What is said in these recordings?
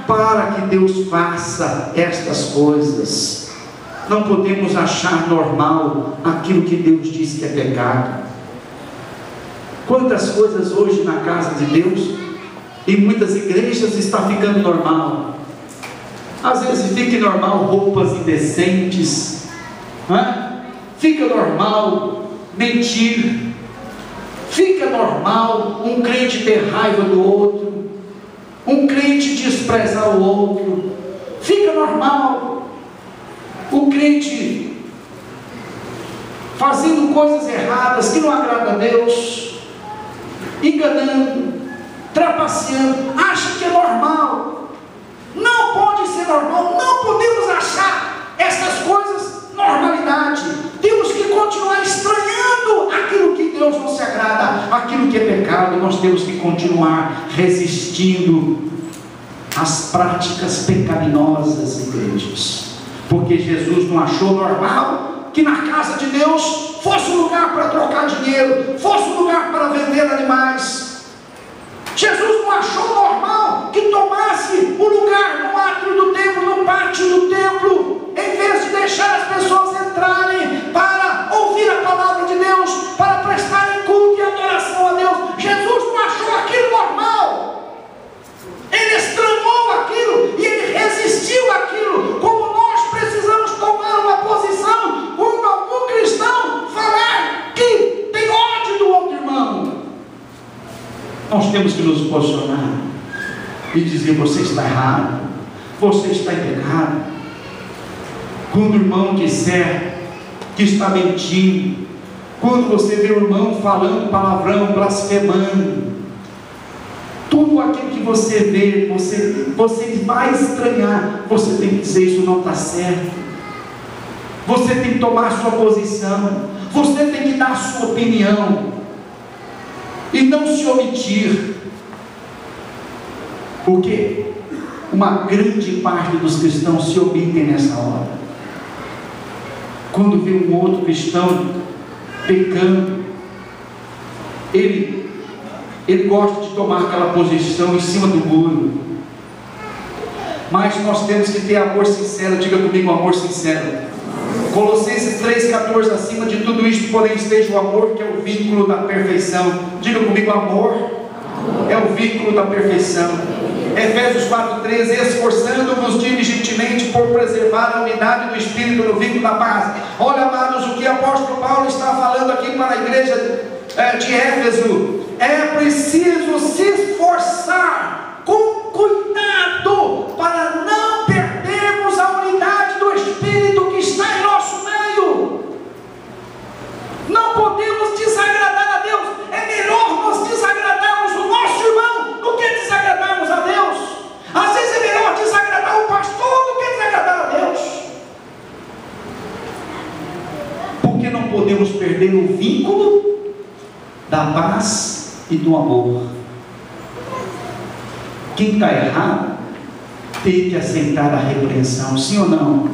para que Deus faça estas coisas. Não podemos achar normal aquilo que Deus diz que é pecado. Quantas coisas hoje na casa de Deus, em muitas igrejas, está ficando normal. Às vezes fica normal roupas indecentes, fica normal mentir, fica normal um crente ter raiva do outro, um crente desprezar o outro, fica normal o crente fazendo coisas erradas que não agradam a Deus, enganando, trapaceando, acha que é normal. Não pode ser normal, não podemos achar essas coisas normalidade. Temos que continuar estranhando aquilo que Deus não se agrada, aquilo que é pecado. Nós temos que continuar resistindo às práticas pecaminosas, igrejas, porque Jesus não achou normal que na casa de Deus fosse um lugar para trocar dinheiro, fosse um lugar para vender animais. Jesus não achou normal que tomasse o lugar no átrio do templo, no pátio do templo, em vez de deixar as pessoas entrarem para ouvir a palavra de Deus, para prestarem culto e adoração a Deus. Jesus não achou aquilo normal. Ele estranhou aquilo e ele resistiu àquilo. Como nós precisamos tomar uma posição quando algum cristão falar que tem ódio do outro irmão. Nós temos que nos posicionar e dizer: você está errado, você está em pecado. Quando o irmão disser que está mentindo, quando você vê o irmão falando palavrão, blasfemando, tudo aquilo que você vê, você vai estranhar. Você tem que dizer: isso não está certo. Você tem que tomar a sua posição, você tem que dar a sua opinião e não se omitir. Porque uma grande parte dos cristãos se omitem nessa hora. Quando vê um outro cristão pecando, ele gosta de tomar aquela posição em cima do muro. Mas nós temos que ter amor sincero. Diga comigo: amor sincero. Colossenses 3,14: acima de tudo isto, porém, esteja o amor, que é o vínculo da perfeição. Diga comigo: amor é o vínculo da perfeição. Efésios 4,13: esforçando-vos diligentemente por preservar a unidade do Espírito no vínculo da paz. Olha, amados, o que o apóstolo Paulo está falando aqui para a igreja de Éfeso: é preciso se esforçar com cuidado para não perdermos a unidade do Espírito que está em nosso meio. Não podemos desagradar a Deus. É melhor nós desagradarmos o nosso irmão do que desagradarmos a Deus. Às vezes é melhor desagradar o pastor do que desagradar a Deus, porque não podemos perder o vínculo da paz e do amor. Quem está errado tem que aceitar a repreensão, sim ou não?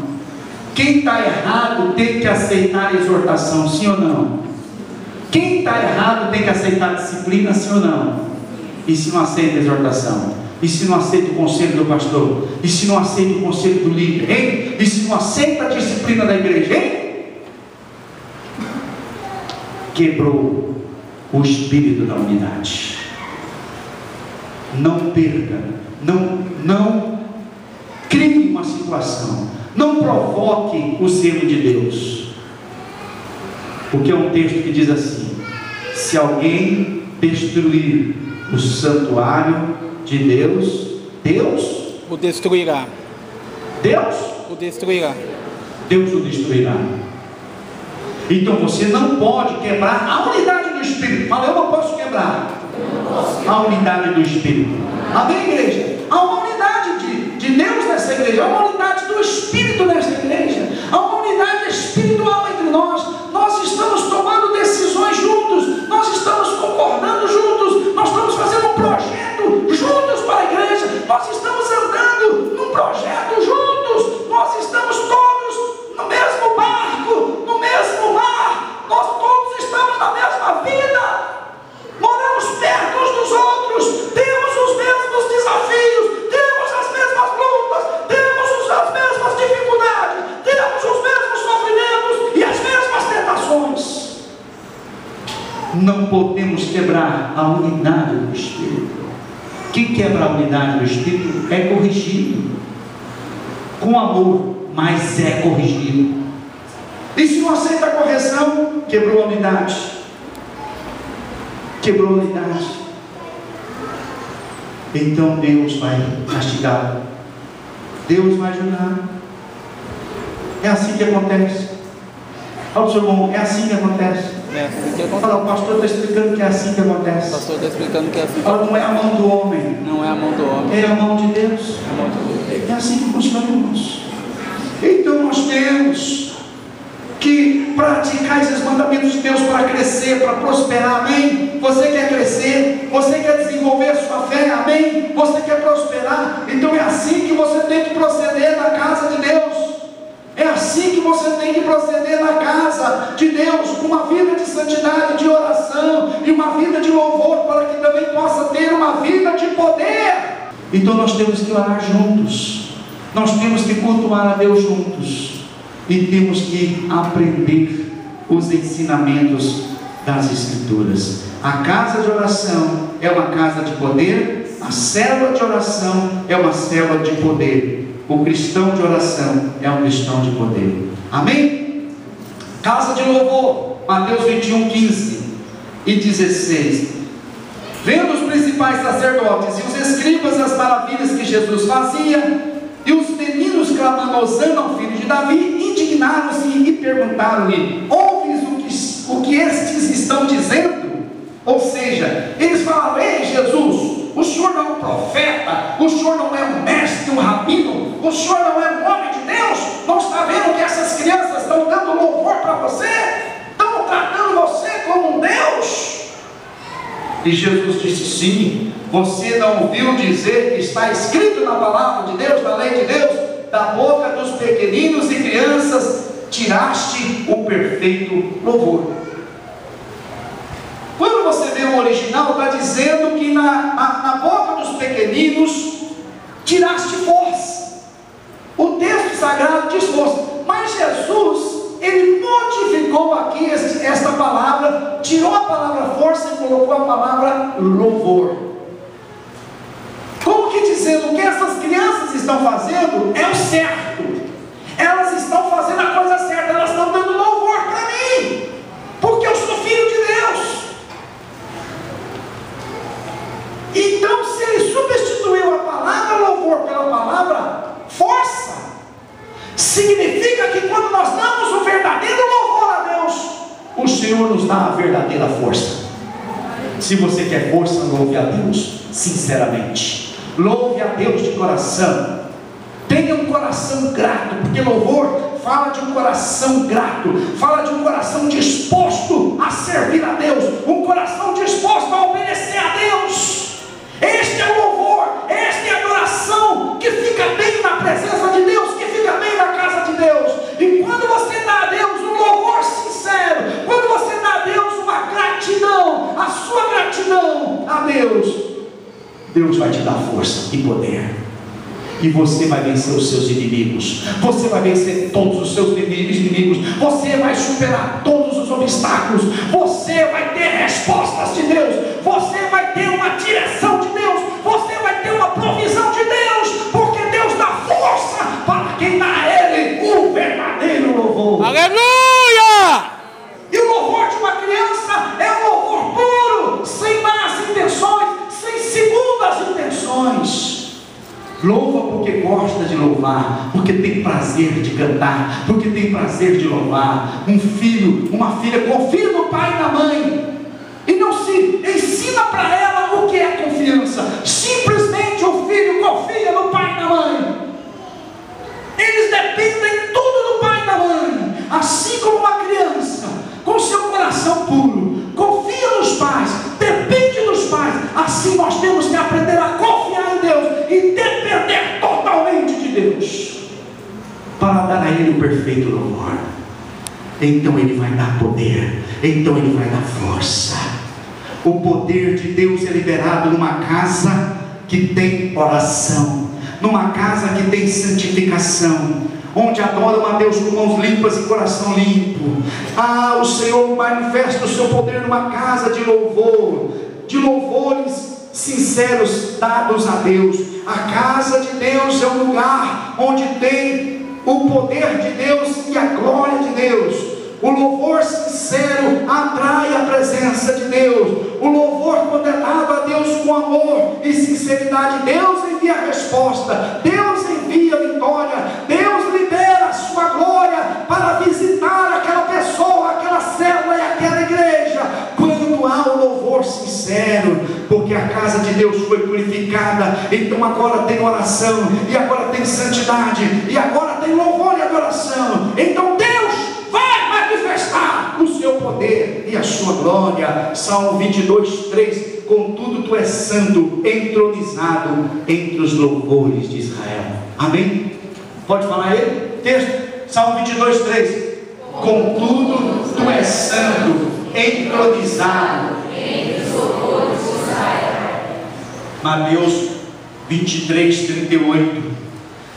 Quem está errado tem que aceitar a exortação, sim ou não? Quem está errado tem que aceitar a disciplina, sim ou não? E se não aceita a exortação? E se não aceita o conselho do pastor? E se não aceita o conselho do líder? Hein? E se não aceita a disciplina da igreja? Hein? Quebrou o espírito da unidade. Não perca, não crie uma situação, não provoque o zelo de Deus, porque é um texto que diz assim: se alguém destruir o santuário de Deus, Deus o destruirá. Deus O destruirá. Deus o destruirá. Então você não pode quebrar a unidade do Espírito. Fala: eu não posso quebrar a unidade do Espírito. Amém, igreja? Há uma unidade de Deus nessa igreja, há uma unidade do Espírito nessa igreja, há uma unidade espiritual entre nós. Nós estamos tomando decisões juntos, nós estamos concordando juntos, nós estamos fazendo um projeto juntos para a igreja, nós estamos andando num projeto juntos, nós estamos todos no mesmo barco, no mesmo mar, nós todos estamos na mesma vida, moramos perto uns dos outros, temos os mesmos desafios. não podemos quebrar a unidade do Espírito. Quem quebra a unidade do Espírito é corrigido com amor, mas é corrigido. E se não aceita a correção, quebrou a unidade. Quebrou a unidade. Então Deus vai castigá-lo. Deus vai julgar. É assim que acontece. Olha o seu irmão, é assim que acontece. É assim que acontece. Fala, o pastor está explicando que é assim que acontece. O pastor está explicando que é assim. Fala, não é a mão do homem. Não é a mão do homem. É a mão de Deus. É a mão de Deus. É assim que funciona, irmãos. Então nós temos que praticar esses mandamentos de Deus para crescer, para prosperar, amém? Você quer crescer, você quer desenvolver sua fé, amém? Você quer prosperar, então é assim que você tem que proceder na casa de Deus. É assim que você tem que proceder na casa de Deus, com uma vida de santidade, de oração e uma vida de louvor, para que também possa ter uma vida de poder. Então nós temos que orar juntos, nós temos que cultuar a Deus juntos, e temos que aprender os ensinamentos das Escrituras. A casa de oração é uma casa de poder, a célula de oração é uma célula de poder. O cristão de oração é um cristão de poder. Amém? Casa de louvor, Mateus 21, 15 e 16. Vendo os principais sacerdotes e os escribas as maravilhas que Jesus fazia, e os meninos clamando Hosana ao filho de Davi, indignaram-se e perguntaram-lhe: ouves o que estes estão dizendo? Ou seja, eles falaram: ei Jesus, o senhor não é um profeta, o senhor não é um mestre, um rabino, o senhor não é um homem de Deus? Não está vendo que essas crianças estão dando louvor para você? Estão tratando você como um Deus? E Jesus disse: sim. Você não ouviu dizer que está escrito na palavra de Deus, na lei de Deus? Da boca dos pequeninos e crianças tiraste o perfeito louvor. Quando você vê o original, está dizendo que na boca dos pequeninos tiraste força. O texto sagrado diz força, mas Jesus, ele modificou aqui esta palavra, tirou a palavra força e colocou a palavra louvor. Como que dizendo, o que essas crianças estão fazendo é o certo, elas estão fazendo a coisa certa, elas estão dando louvor para mim, porque eu sou filho de Deus. Então, se ele substituiu a palavra louvor pela palavra força, significa que quando nós damos o verdadeiro louvor a Deus, o Senhor nos dá a verdadeira força. Se você quer força, louve a Deus sinceramente. Louve a Deus de coração. Tenha um coração grato, porque louvor fala de um coração grato, fala de um coração disposto a servir a Deus, um coração disposto a obedecer a Deus. Este é o louvor, esta é a adoração que fica bem na presença de Deus, que fica bem na casa de Deus. E quando você dá a Deus um louvor sincero, quando você dá a Deus uma gratidão, a sua gratidão a Deus, Deus vai te dar força e poder, e você vai vencer os seus inimigos, você vai vencer todos os seus inimigos, você vai superar todos os obstáculos, você vai ter respostas de Deus, você vai ter uma direção de Deus, você vai ter uma provisão de Deus, porque Deus dá força para quem dá a Ele o verdadeiro louvor. Aleluia! E o louvor de uma criança é um louvor puro, sem más intenções, sem segundas intenções. Louva porque gosta de louvar, porque tem prazer de cantar, porque tem prazer de louvar. Um filho, uma filha confia no pai e na mãe, e não se ensina para ela o que é confiança. Simplesmente o filho confia no pai e na mãe. Eles dependem tudo do pai e da mãe. Assim como uma criança, com seu coração puro, confia nos pais, depende dos pais. Assim nós temos que aprender a confiar em Deus e depender totalmente de Deus, para dar a Ele o perfeito louvor. Então Ele vai dar poder, então Ele vai dar força. O poder de Deus é liberado numa casa que tem oração, numa casa que tem santificação. onde adoram a Deus com mãos limpas e coração limpo. O Senhor manifesta o seu poder numa casa de louvor, de louvores sinceros dados a Deus. A casa de Deus é um lugar onde tem o poder de Deus e a glória de Deus. O louvor sincero atrai a presença de Deus. O louvor, quando é dado a Deus com amor e sinceridade, Deus envia a resposta, Deus envia a vitória, Deus libera a sua glória para visitar aquela pessoa, aquela célula e aquela igreja. Quando há o louvor sincero, porque a casa de Deus foi purificada, então agora tem oração, e agora tem santidade, e agora tem louvor e adoração. Então Deus vai manifestar o seu poder e a sua glória. Salmo 22, 3. Contudo tu és santo, entronizado entre os louvores de Israel. Amém? Pode falar aí? Texto, Salmo 22, 3. Contudo tu és santo, entronizado entre os louvores de Israel. Mateus 23, 38.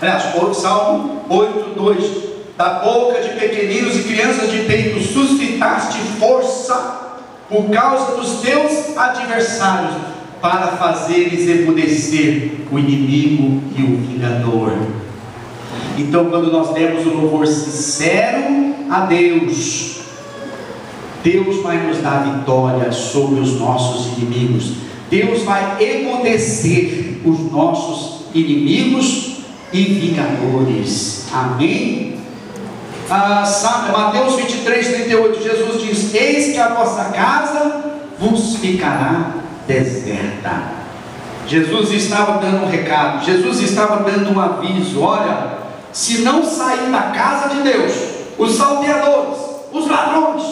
Aliás, Salmo 8, 2. Da boca de pequeninos e crianças de peito suscitaste força por causa dos teus adversários, para fazeres emudecer o inimigo e o vingador. Então, quando nós demos o louvor sincero a Deus, Deus vai nos dar vitória sobre os nossos inimigos. Deus vai emudecer os nossos inimigos e vingadores. Amém? Mateus 23, 38, Jesus diz: eis que a vossa casa vos ficará deserta. Jesus estava dando um recado, Jesus estava dando um aviso. Olha, se não sair da casa de Deus, os salteadores, os ladrões,